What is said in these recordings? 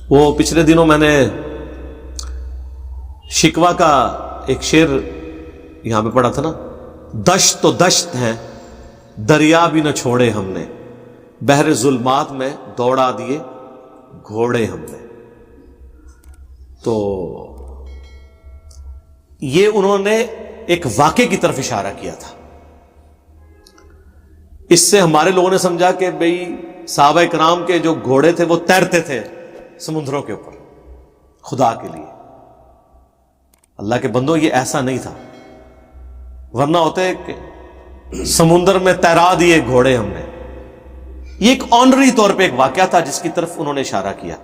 وہ پچھلے دنوں میں نے شکوہ کا ایک شعر یہاں پہ پڑھا تھا نا، دشت تو دشت ہے دریا بھی نہ چھوڑے ہم نے، بحر ظلمات میں دوڑا دیے گھوڑے ہم نے. تو یہ انہوں نے ایک واقعے کی طرف اشارہ کیا تھا. اس سے ہمارے لوگوں نے سمجھا کہ بھئی صحابہ کرام کے جو گھوڑے تھے وہ تیرتے تھے سمندروں کے اوپر خدا کے لیے. اللہ کے بندوں یہ ایسا نہیں تھا، ورنہ ہوتے کہ سمندر میں تیرا دیے گھوڑے ہم نے. یہ ایک آنری طور پہ ایک واقعہ تھا جس کی طرف انہوں نے اشارہ کیا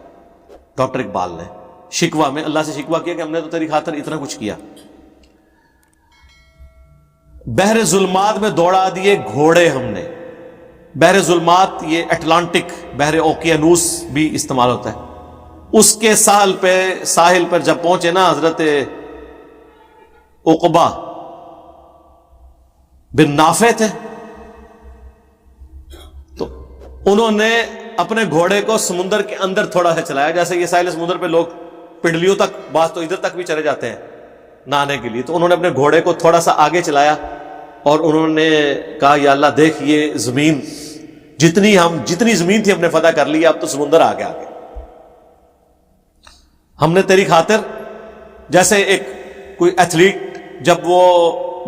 ڈاکٹر اقبال نے. شکوہ میں اللہ سے شکوہ کیا کہ ہم نے تو تیری خاطر اتنا کچھ کیا. بحر ظلمات میں دوڑا دیے گھوڑے ہم نے. بحر ظلمات یہ اٹلانٹک بحر اوقیانوس بھی استعمال ہوتا ہے. اس کے ساحل پر جب پہنچے نا حضرت عقبہ بن نافع تھے، تو انہوں نے اپنے گھوڑے کو سمندر کے اندر تھوڑا سا چلایا. جیسے یہ ساحل سمندر پہ لوگ پنڈلیوں تک، بعض تو ادھر تک بھی چلے جاتے ہیں نہانے کے لیے، تو انہوں نے اپنے گھوڑے کو تھوڑا سا آگے چلایا اور انہوں نے کہا یا اللہ دیکھ یہ زمین جتنی زمین تھی ہم نے فتح کر لی، اب تو سمندر آ گیا. ہم نے تیری خاطر، جیسے ایک کوئی ایتھلیٹ جب وہ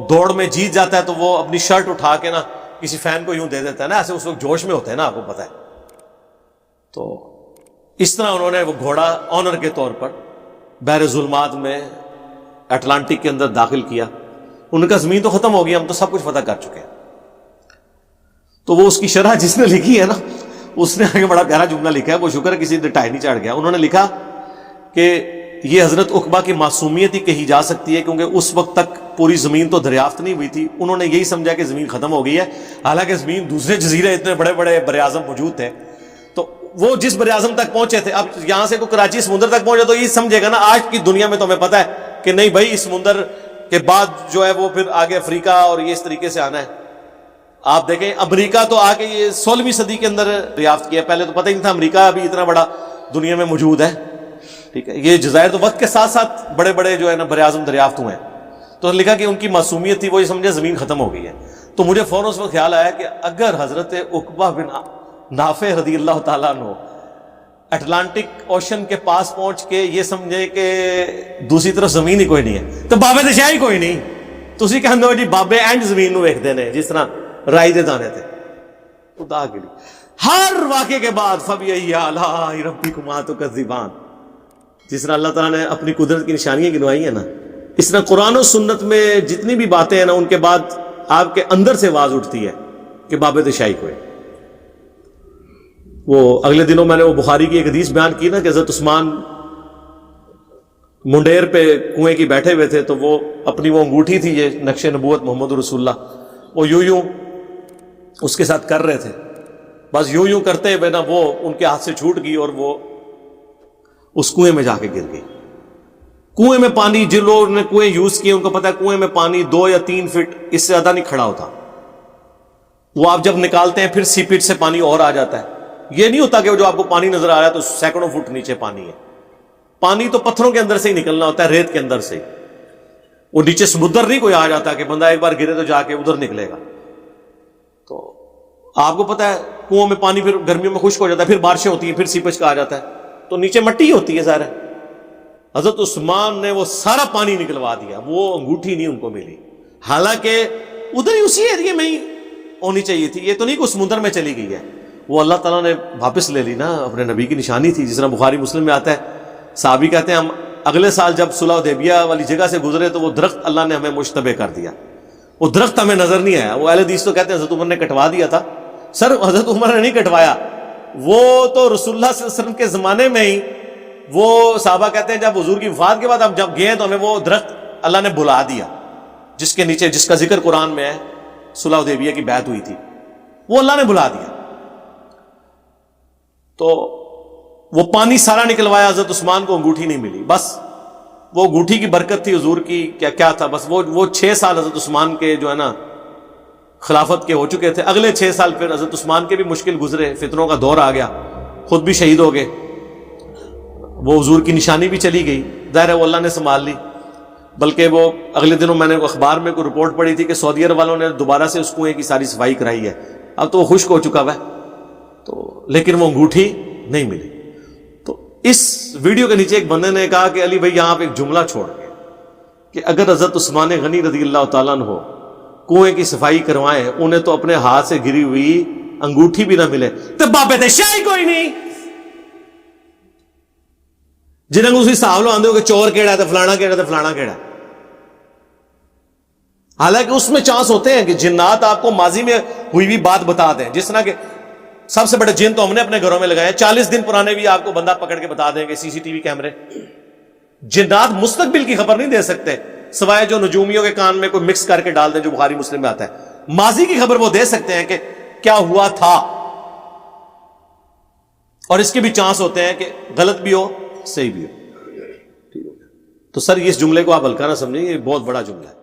دوڑ میں جیت جاتا ہے تو وہ اپنی شرٹ اٹھا کے نا کسی فین کو یوں دے دیتا ہے نا، ایسے اس وقت جوش میں ہوتے ہیں نا، آپ کو پتا ہے. تو اس طرح انہوں نے وہ گھوڑا آنر کے طور پر بحر ظلمات میں اٹلانٹک کے اندر داخل کیا. ان کا زمین تو ختم ہو گیا، ہم تو سب کچھ فتح کر چکے ہیں. تو وہ اس کی شرح جس نے لکھی ہے نا، اس نے آگے بڑا پیارا جملہ لکھا ہے، وہ شکر ہے کسی نے ٹائی نہیں چڑھ گیا. انہوں نے لکھا کہ یہ حضرت عقبہ کی معصومیت ہی کہی جا سکتی ہے، کیونکہ اس وقت تک پوری زمین تو دریافت نہیں ہوئی تھی. انہوں نے یہی سمجھا کہ زمین ختم ہو گئی ہے، حالانکہ زمین دوسرے جزیرے اتنے بڑے بڑے بر اعظم موجود تھے. تو وہ جس بر اعظم تک پہنچے تھے، اب یہاں سے کوئی کراچی سمندر تک پہنچے تو یہ سمجھے گا نا آج کی دنیا میں تو ہمیں پتا ہے کہ نہیں بھائی، اس سمندر کے بعد جو ہے وہ پھر آگے افریقہ اور یہ اس طریقے سے آنا ہے. آپ دیکھیں امریکہ تو آگے یہ 16ویں صدی کے اندر دریافت کیا، پہلے تو پتہ ہی نہیں تھا امریکہ ابھی اتنا بڑا دنیا میں موجود ہے. ٹھیک ہے، یہ جزائر تو وقت کے ساتھ ساتھ بڑے بڑے جو ہے نا بر اعظم دریافت ہوئے ہیں. تو لکھا کہ ان کی معصومیت تھی، وہ یہ سمجھے زمین ختم ہو گئی ہے. تو مجھے فوراً اس وقت خیال آیا کہ اگر حضرت عقبہ بن نافع رضی اللہ تعالیٰ عنہ اٹلانٹک اوشن کے پاس پہنچ کے یہ سمجھے کہ دوسری طرف زمین ہی کوئی نہیں ہے، تو بابے دشاہ ہی کوئی نہیں. تسی کہندے ہو جی بابے اینڈ زمین نو ویکھدے نے جس طرح رائی دے دانے تھے. خدا کے لیے ہر واقعے کے بعد فَبِأَيِّ آلَاءِ رَبِّكُمَا تُكَذِّبَانِ، جس طرح اللہ تعالیٰ نے اپنی قدرت کی نشانیاں گنوائی ہیں نا، اس طرح قرآن و سنت میں جتنی بھی باتیں ہیں نا، ان کے بعد آپ کے اندر سے آواز اٹھتی ہے کہ باب دشاہی کوئی. وہ اگلے دنوں میں نے وہ بخاری کی ایک حدیث بیان کی نا کہ حضرت عثمان منڈیر پہ کنویں کی بیٹھے ہوئے تھے، تو وہ اپنی وہ انگوٹھی تھی، یہ نقش نبوت محمد رسول اللہ، وہ یوں اس کے ساتھ کر رہے تھے. بس یوں کرتے ہوئے نا وہ ان کے ہاتھ سے چھوٹ گئی اور وہ اس کنویں میں جا کے گر گئی. کنویں میں پانی، جن لوگوں نے کنویں یوز کیے ان کو پتا ہے کنویں میں پانی 2 یا 3 فٹ اس سے زیادہ نہیں کھڑا ہوتا. وہ آپ جب نکالتے ہیں پھر سیپیٹ سے پانی اور آ جاتا ہے. یہ نہیں ہوتا کہ وہ جو آپ کو پانی نظر آ رہا ہے تو سینکڑوں فٹ نیچے پانی ہے. پانی تو پتھروں کے اندر سے ہی نکلنا ہوتا ہے، ریت کے اندر سے. وہ نیچے سمندر نہیں کوئی آ جاتا کہ بندہ ایک بار گرے تو جا کے ادھر نکلے گا. تو آپ کو پتا ہے کنووں میں پانی پھر گرمیوں میں خشک ہو جاتا ہے، پھر بارشیں ہوتی ہیں، پھر سیپیج کا آ جاتا ہے، تو نیچے مٹی ہوتی ہے ظاہر ہے. حضرت عثمان نے وہ سارا پانی نکلوا دیا، وہ انگوٹھی نہیں ان کو ملی، حالانکہ ادھر ہی اسی ایریے میں ہی ہونی چاہیے تھی. یہ تو نہیں کہ سمندر میں چلی گئی ہے، وہ اللہ تعالیٰ نے واپس لے لی نا، اپنے نبی کی نشانی تھی. جس طرح بخاری مسلم میں آتا ہے، صحابی کہتے ہیں ہم اگلے سال جب صلح حدیبیہ والی جگہ سے گزرے تو وہ درخت اللہ نے ہمیں مشتبہ کر دیا، وہ درخت ہمیں نظر نہیں آیا. وہ اہل حدیث تو کہتے ہیں حضرت عمر نے کٹوا دیا تھا. سر حضرت عمر نے نہیں کٹوایا، وہ تو رسول اللہ صلی اللہ علیہ وسلم کے زمانے میں ہی، وہ صحابہ کہتے ہیں جب حضور کی وفات کے بعد ہم جب گئے تو ہمیں وہ درخت اللہ نے بلا دیا جس کے نیچے، جس کا ذکر قرآن میں ہے، صلح حدیبیہ کی بیعت ہوئی تھی، وہ اللہ نے بلا دیا. تو وہ پانی سارا نکلوایا، حضرت عثمان کو انگوٹھی نہیں ملی. بس وہ انگوٹھی کی برکت تھی حضور کی، کیا تھا، بس وہ 6 سال حضرت عثمان کے جو ہے نا خلافت کے ہو چکے تھے. اگلے 6 سال پھر حضرت عثمان کے بھی مشکل گزرے، فتنوں کا دور آ گیا، خود بھی شہید ہو گئے. وہ حضور کی نشانی بھی چلی گئی، ظاہر ہے وہ اللہ نے سنبھال لی، بلکہ وہ اگلے دنوں میں نے اخبار میں کوئی رپورٹ پڑھی تھی کہ سعودی عرب والوں نے دوبارہ سے اس کنویں کی ساری صفائی کرائی ہے، اب تو وہ خشک ہو چکا ہوا ہے، تو لیکن وہ انگوٹھی نہیں ملی۔ تو اس ویڈیو کے نیچے ایک بندے نے کہا کہ علی بھائی یہاں پہ ایک جملہ چھوڑ گئے کہ اگر حضرت عثمان غنی رضی اللہ تعالیٰ عنہ کنویں کی صفائی کروائیں، انہیں تو اپنے ہاتھ سے گری ہوئی انگوٹھی بھی نہ ملے تو بابے تے شاہی کوئی نہیں، جنہیں کو اسی حساب لو آندے ہو کہ چور کیڑا ہے تو فلانا کیڑا ہے تو فلانا کیڑا ہے۔ حالانکہ اس میں چانس ہوتے ہیں کہ جنات آپ کو ماضی میں ہوئی ہوئی بات بتا دیں، جس طرح کہ سب سے بڑے جن تو ہم نے اپنے گھروں میں لگائے 40 دن پرانے بھی آپ کو بندہ پکڑ کے بتا دیں گے، سی سی ٹی وی کیمرے۔ جنات مستقبل کی خبر نہیں دے سکتے سوائے جو نجومیوں کے کان میں کوئی مکس کر کے ڈال دیں، جو بخاری مسلم میں آتا ہے۔ ماضی کی خبر وہ دے سکتے ہیں کہ کیا ہوا تھا، اور اس کے بھی چانس ہوتے ہیں کہ غلط بھی ہو صحیح بھی ہو۔ ٹھیک ہو گیا؟ تو سر اس جملے کو آپ ہلکا نہ سمجھیں، یہ بہت بڑا جملہ ہے۔